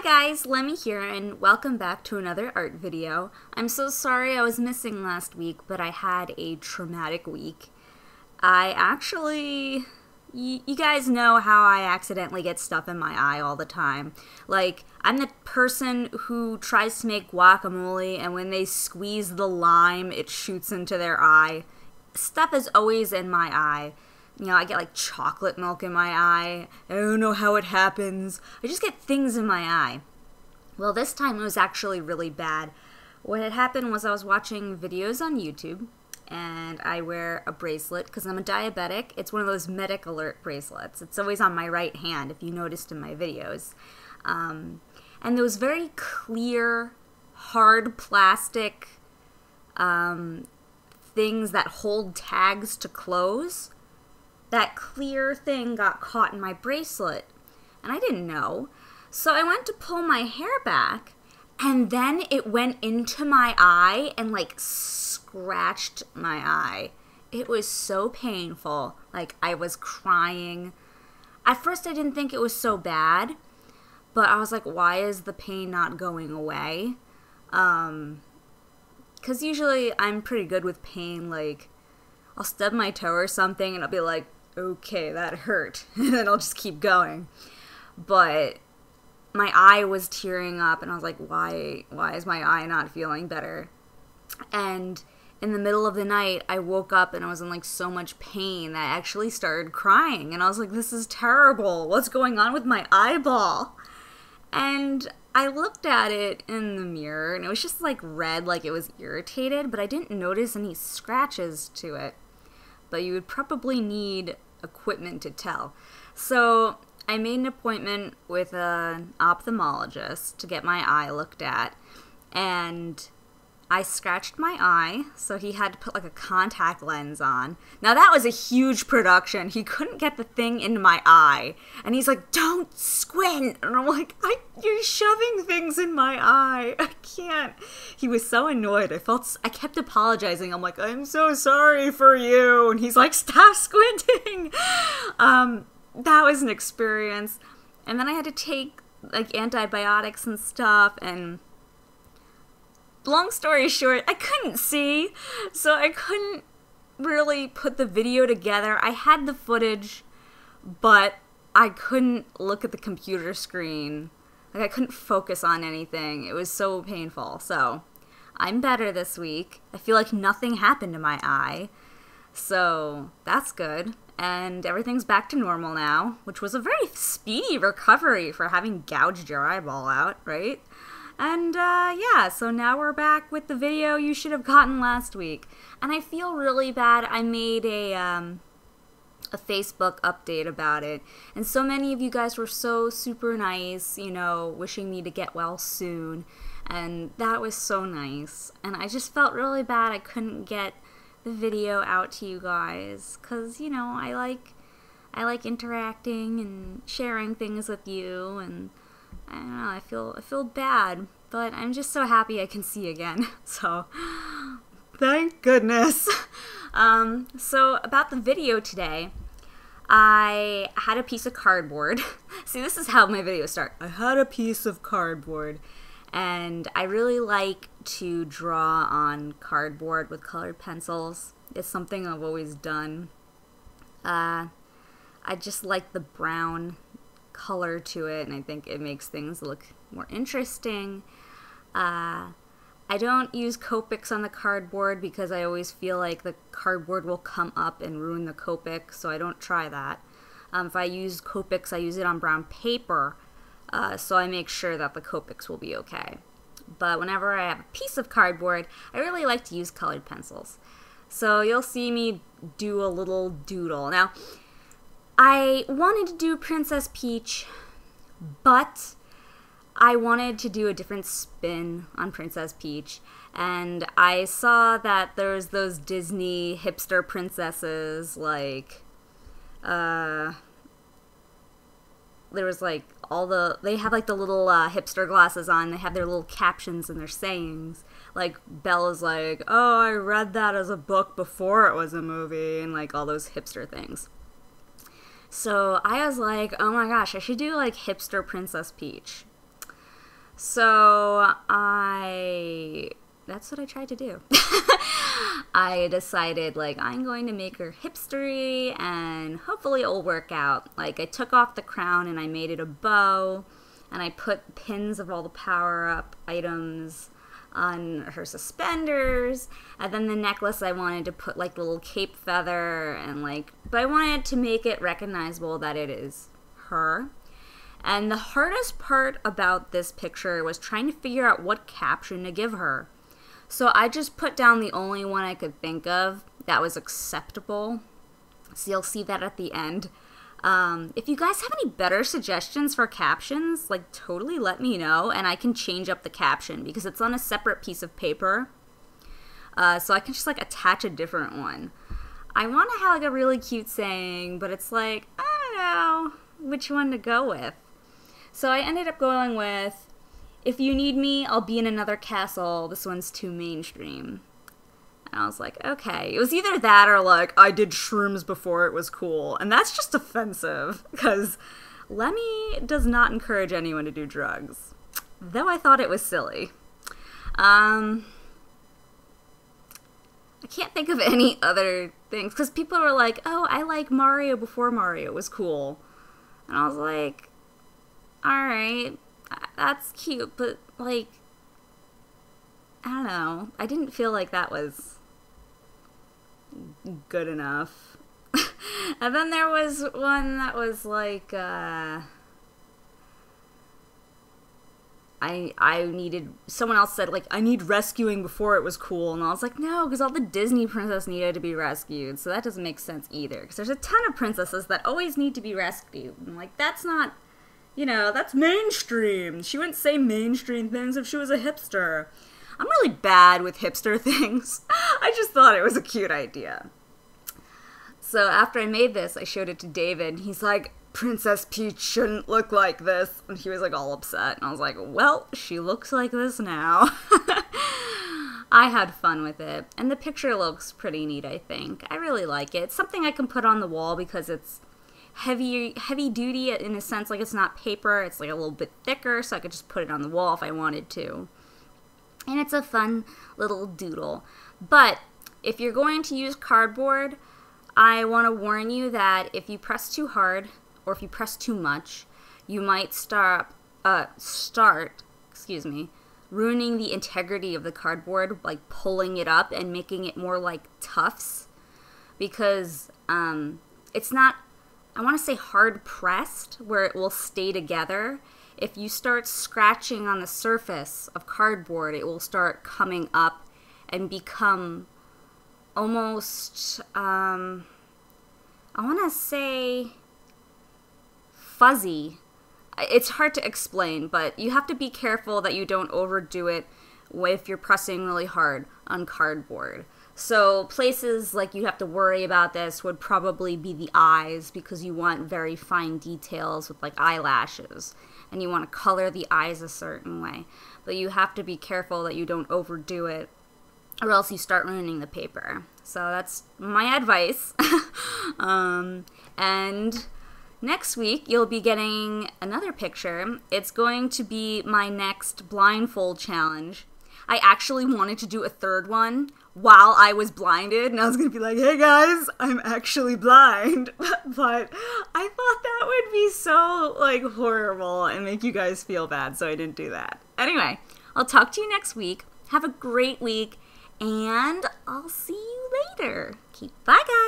Hi guys, Lemmy here, and welcome back to another art video. I'm so sorry I was missing last week, but I had a traumatic week. You guys know how I accidentally get stuff in my eye all the time. Like, I'm the person who tries to make guacamole, and when they squeeze the lime, it shoots into their eye. Stuff is always in my eye. You know, I get like chocolate milk in my eye. I don't know how it happens. I just get things in my eye. Well, this time it was actually really bad. What had happened was I was watching videos on YouTube, and I wear a bracelet because I'm a diabetic. It's one of those medic alert bracelets. It's always on my right hand, if you noticed in my videos. And those very clear, hard plastic things that hold tags to clothes, that clear thing got caught in my bracelet, and I didn't know. So I went to pull my hair back, and then it went into my eye and like scratched my eye. It was so painful. Like, I was crying. At first I didn't think it was so bad, but I was like, why is the pain not going away? 'Cause usually I'm pretty good with pain. Like, I'll stub my toe or something and I'll be like, okay, that hurt, and then I'll just keep going. But my eye was tearing up, and I was like, why is my eye not feeling better? And in the middle of the night, I woke up and I was in like so much pain that I actually started crying, and I was like, this is terrible. What's going on with my eyeball? And I looked at it in the mirror, and it was just like red, like it was irritated, but I didn't notice any scratches to it. But you would probably need equipment to tell. So I made an appointment with an ophthalmologist to get my eye looked at, and I scratched my eye, so he had to put like a contact lens on. Now that was a huge production. He couldn't get the thing into my eye, and he's like, don't squint, and I'm like, you're shoving things in my eye, I can't. He was so annoyed. I kept apologizing. I'm like, I'm so sorry for you, and he's like, stop squinting. That was an experience. And then I had to take like antibiotics and stuff, and long story short, I couldn't see, so I couldn't really put the video together. I had the footage, but I couldn't look at the computer screen. Like, I couldn't focus on anything. It was so painful. So I'm better this week. I feel like nothing happened to my eye, so that's good. And everything's back to normal now, which was a very speedy recovery for having gouged your eyeball out, right? And yeah, so now we're back with the video you should have gotten last week. And I feel really bad. I made a Facebook update about it, and so many of you guys were so super nice, you know, wishing me to get well soon, and that was so nice. And I just felt really bad I couldn't get the video out to you guys, because, you know, I like interacting and sharing things with you, and I don't know, I feel bad, but I'm just so happy I can see again. So thank goodness. So about the video today, I had a piece of cardboard. See, this is how my videos start. I had a piece of cardboard, and I really like to draw on cardboard with colored pencils. It's something I've always done. I just like the brown color to it, and I think it makes things look more interesting. I don't use Copics on the cardboard because I always feel like the cardboard will come up and ruin the Copic, so I don't try that. If I use Copics, I use it on brown paper, so I make sure that the Copics will be okay. But whenever I have a piece of cardboard, I really like to use colored pencils. So you'll see me do a little doodle. Now, I wanted to do Princess Peach, but I wanted to do a different spin on Princess Peach, and I saw that there's those Disney hipster princesses, like, there was like they have like the little hipster glasses on, they have their little captions and their sayings, like Bella's like, oh, I read that as a book before it was a movie, and like all those hipster things. So I was like, oh my gosh, I should do like hipster Princess Peach. So that's what I tried to do. I decided, like, I'm going to make her hipstery and hopefully it'll work out. Like, I took off the crown and I made it a bow, and I put pins of all the power-up items on her suspenders, and then the necklace I wanted to put, like, a little cape feather, and, like, but I wanted to make it recognizable that it is her. And the hardest part about this picture was trying to figure out what caption to give her. So I just put down the only one I could think of that was acceptable. So you'll see that at the end. If you guys have any better suggestions for captions, like, totally let me know, and I can change up the caption because it's on a separate piece of paper. So I can just, like, attach a different one. I want to have, like, a really cute saying, but it's like, I don't know which one to go with. So I ended up going with, if you need me, I'll be in another castle. This one's too mainstream. And I was like, okay. It was either that or, like, I did shrooms before it was cool. And that's just offensive, because Lemmy does not encourage anyone to do drugs. Though I thought it was silly. I can't think of any other things, because people were like, oh, I like Mario before Mario was cool. And I was like, alright, that's cute, but, like, I don't know. I didn't feel like that was good enough. And then there was one that was like, I needed, someone else said, like, I need rescuing before it was cool, and I was like, no, because all the Disney princesses needed to be rescued, so that doesn't make sense either, because there's a ton of princesses that always need to be rescued, and, like, that's not, you know, that's mainstream. She wouldn't say mainstream things if she was a hipster. I'm really bad with hipster things. I just thought it was a cute idea. So after I made this, I showed it to David. He's like, Princess Peach shouldn't look like this. And he was, like, all upset. And I was like, well, she looks like this now. I had fun with it. And the picture looks pretty neat, I think. I really like it. It's something I can put on the wall because it's heavy duty in a sense. Like, it's not paper. It's, like, a little bit thicker, so I could just put it on the wall if I wanted to. And it's a fun little doodle. But if you're going to use cardboard, I want to warn you that if you press too hard or if you press too much, you might start ruining the integrity of the cardboard, like pulling it up and making it more like tufts, because it's not, I want to say hard pressed where it will stay together. If you start scratching on the surface of cardboard, it will start coming up and become almost, I want to say fuzzy. It's hard to explain, but you have to be careful that you don't overdo it if you're pressing really hard on cardboard. So places like you have to worry about this would probably be the eyes, because you want very fine details with, like, eyelashes. And you want to color the eyes a certain way. But you have to be careful that you don't overdo it, or else you start ruining the paper. So that's my advice. And next week, you'll be getting another picture. It's going to be my next blindfold challenge. I actually wanted to do a third one while I was blinded, and I was going to be like, hey guys, I'm actually blind. But I thought that would be so, like, horrible and make you guys feel bad, so I didn't do that. Anyway, I'll talk to you next week. Have a great week, and I'll see you later. Bye, guys.